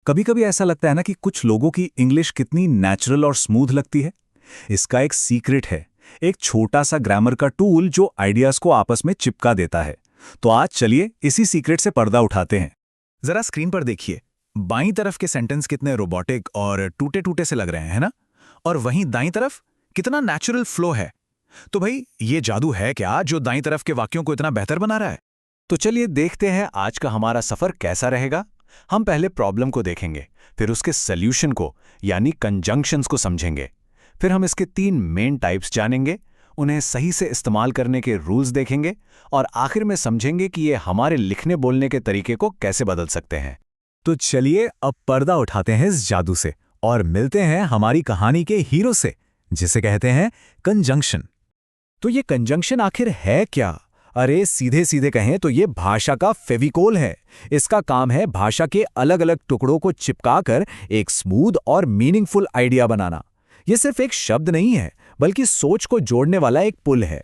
कभी कभी ऐसा लगता है ना कि कुछ लोगों की इंग्लिश कितनी नेचुरल और स्मूथ लगती है। इसका एक सीक्रेट है, एक छोटा सा ग्रामर का टूल जो आइडियाज को आपस में चिपका देता है। तो आज चलिए इसी सीक्रेट से पर्दा उठाते हैं। जरा स्क्रीन पर देखिए, बाईं तरफ के सेंटेंस कितने रोबोटिक और टूटे टूटे से लग रहे हैं, है ना? और वहीं दाईं तरफ कितना नेचुरल फ्लो है। तो भाई ये जादू है क्या जो दाईं तरफ के वाक्यों को इतना बेहतर बना रहा है? तो चलिए देखते हैं आज का हमारा सफर कैसा रहेगा। हम पहले प्रॉब्लम को देखेंगे, फिर उसके सॉल्यूशन को यानी कंजंक्शंस को समझेंगे। फिर हम इसके 3 मेन टाइप्स जानेंगे, उन्हें सही से इस्तेमाल करने के रूल्स देखेंगे और आखिर में समझेंगे कि ये हमारे लिखने बोलने के तरीके को कैसे बदल सकते हैं। तो चलिए अब पर्दा उठाते हैं इस जादू से और मिलते हैं हमारी कहानी के हीरो से, जिसे कहते हैं कंजंक्शन। तो ये कंजंक्शन आखिर है क्या? अरे सीधे सीधे कहें तो ये भाषा का फेविकोल है। इसका काम है भाषा के अलग अलग टुकड़ों को चिपकाकर एक स्मूथ और मीनिंगफुल आइडिया बनाना। ये सिर्फ एक शब्द नहीं है, बल्कि सोच को जोड़ने वाला एक पुल है।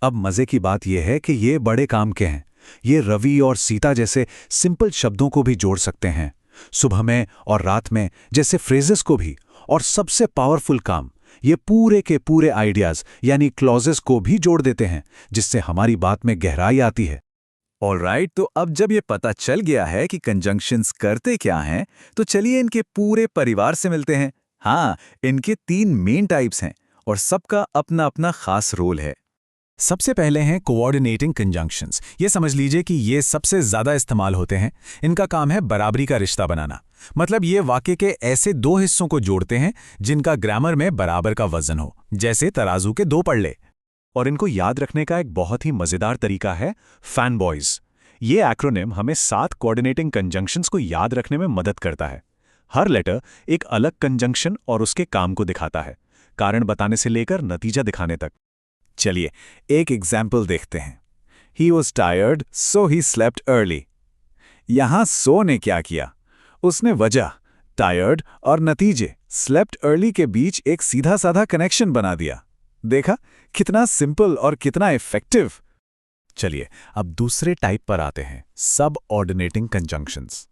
अब मजे की बात यह है कि ये बड़े काम के हैं। ये रवि और सीता जैसे सिंपल शब्दों को भी जोड़ सकते हैं, सुबह में और रात में जैसे फ्रेजेस को भी, और सबसे पावरफुल काम, ये पूरे के पूरे आइडियाज यानी क्लॉजेस को भी जोड़ देते हैं, जिससे हमारी बात में गहराई आती है। ऑलराइट, तो अब जब ये पता चल गया है कि कंजंक्शंस करते क्या हैं, तो चलिए इनके पूरे परिवार से मिलते हैं। हाँ, इनके 3 मेन टाइप्स हैं और सबका अपना अपना खास रोल है। सबसे पहले हैं कोऑर्डिनेटिंग कंजंक्शंस। ये समझ लीजिए कि ये सबसे ज्यादा इस्तेमाल होते हैं। इनका काम है बराबरी का रिश्ता बनाना। मतलब ये वाक्य के ऐसे 2 हिस्सों को जोड़ते हैं जिनका ग्रामर में बराबर का वजन हो, जैसे तराजू के 2 पल्ले। और इनको याद रखने का एक बहुत ही मजेदार तरीका है फैनबॉयज। ये एक्रोनिम हमें 7 कोऑर्डिनेटिंग कंजंक्शंस को याद रखने में मदद करता है। हर लेटर एक अलग कंजंक्शन और उसके काम को दिखाता है, कारण बताने से लेकर नतीजा दिखाने तक। चलिए एक एग्जाम्पल देखते हैं। He was tired, so he slept early। यहां सो ने क्या किया? उसने वजह टायर्ड और नतीजे स्लेप्ट अर्ली के बीच एक सीधा साधा कनेक्शन बना दिया। देखा कितना सिंपल और कितना इफेक्टिव। चलिए अब दूसरे टाइप पर आते हैं, सब ऑर्डिनेटिंग कंजंक्शंस।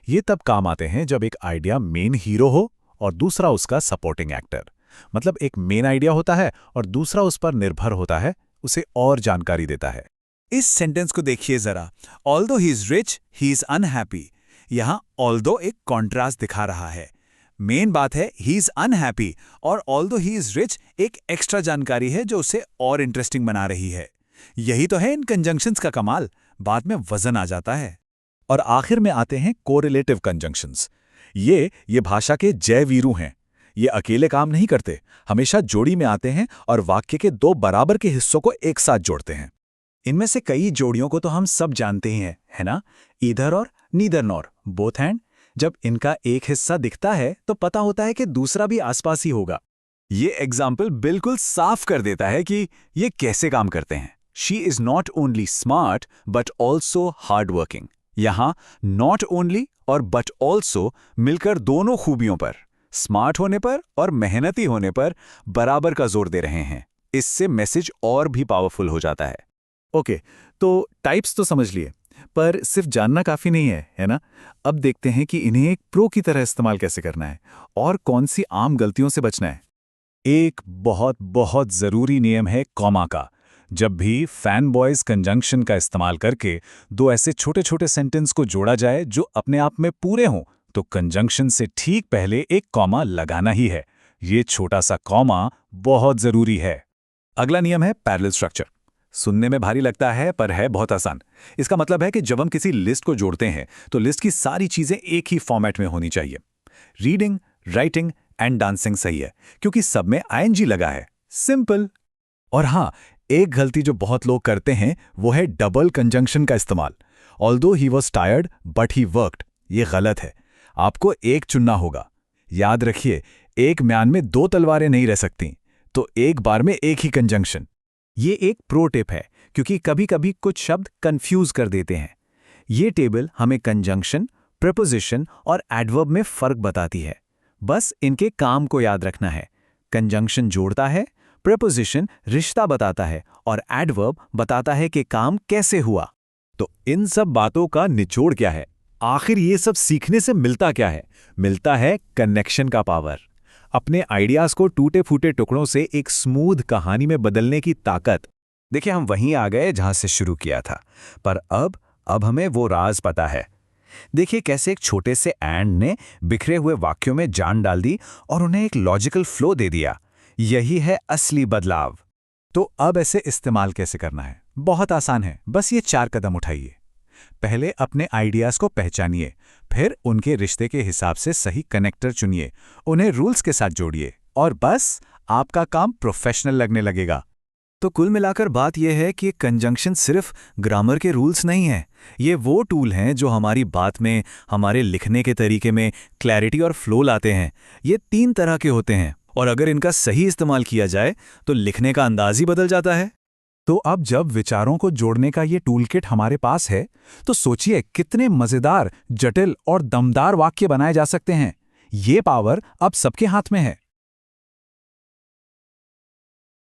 ये तब काम आते हैं जब एक आइडिया मेन हीरो हो और दूसरा उसका सपोर्टिंग एक्टर। मतलब एक मेन आइडिया होता है और दूसरा उस पर निर्भर होता है, उसे और जानकारी देता है। इस सेंटेंस को देखिए जरा, although he is rich he is unhappy. यहां ऑल्दो एक कॉन्ट्रास्ट दिखा रहा है। मेन बात है ही इज अनहैप्पी और ऑल्दो ही इज रिच एक एक्स्ट्रा जानकारी है जो उसे और इंटरेस्टिंग बना रही है। यही तो है इन कंजंक्शंस का कमाल, बाद में वजन आ जाता है। और आखिर में आते हैं कोरिलेटिव कंजंक्शंस। ये भाषा के जय वीरू हैं। ये अकेले काम नहीं करते, हमेशा जोड़ी में आते हैं और वाक्य के 2 बराबर के हिस्सों को एक साथ जोड़ते हैं। इनमें से कई जोड़ियों को तो हम सब जानते ही हैं, है ना? ईदर और नीदर नॉर, बोथ हैंड। जब इनका एक हिस्सा दिखता है तो पता होता है कि दूसरा भी आसपास ही होगा। ये एग्जाम्पल बिल्कुल साफ कर देता है कि ये कैसे काम करते हैं। She is not only smart but also hard working. यहां नॉट ओनली और बट ऑल्सो मिलकर दोनों खूबियों पर, स्मार्ट होने पर और मेहनती होने पर बराबर का जोर दे रहे हैं। इससे मैसेज और भी पावरफुल हो जाता है। ओके, तो टाइप्स तो समझ लिए, पर सिर्फ जानना काफी नहीं है, है ना? अब देखते हैं कि इन्हें एक प्रो की तरह इस्तेमाल कैसे करना है और कौन सी आम गलतियों से बचना है। एक बहुत बहुत जरूरी नियम है कॉमा का। जब भी फैन बॉयज कंजंक्शन का इस्तेमाल करके 2 ऐसे छोटे छोटे सेंटेंस को जोड़ा जाए जो अपने आप में पूरे हों, तो कंजंक्शन से ठीक पहले एक कॉमा लगाना ही है। ये छोटा सा कॉमा बहुत जरूरी है। अगला नियम है पैरेलल स्ट्रक्चर। सुनने में भारी लगता है पर है बहुत आसान। इसका मतलब है कि जब हम किसी लिस्ट को जोड़ते हैं तो लिस्ट की सारी चीजें एक ही फॉर्मेट में होनी चाहिए। रीडिंग, राइटिंग एंड डांसिंग सही है क्योंकि सब में आईएनजी लगा है। सिंपल। और हाँ, एक गलती जो बहुत लोग करते हैं वो है डबल कंजंक्शन का इस्तेमाल। Although he was tired but he worked. ये गलत है। आपको एक चुनना होगा। याद रखिए, एक म्यान में 2 तलवारें नहीं रह सकती, तो एक बार में एक ही कंजंक्शन। ये एक प्रो टिप है क्योंकि कभी कभी कुछ शब्द कंफ्यूज कर देते हैं। ये टेबल हमें कंजंक्शन, प्रीपोजिशन और एडवर्ब में फर्क बताती है। बस इनके काम को याद रखना है। कंजंक्शन जोड़ता है, प्रीपोजिशन रिश्ता बताता है और एडवर्ब बताता है कि काम कैसे हुआ। तो इन सब बातों का निचोड़ क्या है? आखिर ये सब सीखने से मिलता क्या है? मिलता है कनेक्शन का पावर। अपने आइडियाज को टूटे फूटे टुकड़ों से एक स्मूथ कहानी में बदलने की ताकत। देखिए, हम वहीं आ गए जहां से शुरू किया था, पर अब हमें वो राज पता है। देखिए कैसे एक छोटे से एंड ने बिखरे हुए वाक्यों में जान डाल दी और उन्हें एक लॉजिकल फ्लो दे दिया। यही है असली बदलाव। तो अब ऐसे इस्तेमाल कैसे करना है? बहुत आसान है, बस ये 4 कदम उठाइए। पहले अपने आइडियाज को पहचानिए, फिर उनके रिश्ते के हिसाब से सही कनेक्टर चुनिए, उन्हें रूल्स के साथ जोड़िए, और बस आपका काम प्रोफेशनल लगने लगेगा। तो कुल मिलाकर बात यह है कि कंजंक्शन सिर्फ ग्रामर के रूल्स नहीं हैं। ये वो टूल हैं जो हमारी बात में, हमारे लिखने के तरीके में क्लैरिटी और फ्लो लाते हैं। ये 3 तरह के होते हैं, और अगर इनका सही इस्तेमाल किया जाए तो लिखने का अंदाज ही बदल जाता है। तो अब जब विचारों को जोड़ने का ये टूलकिट हमारे पास है, तो सोचिए कितने मजेदार, जटिल और दमदार वाक्य बनाए जा सकते हैं। ये पावर अब सबके हाथ में है।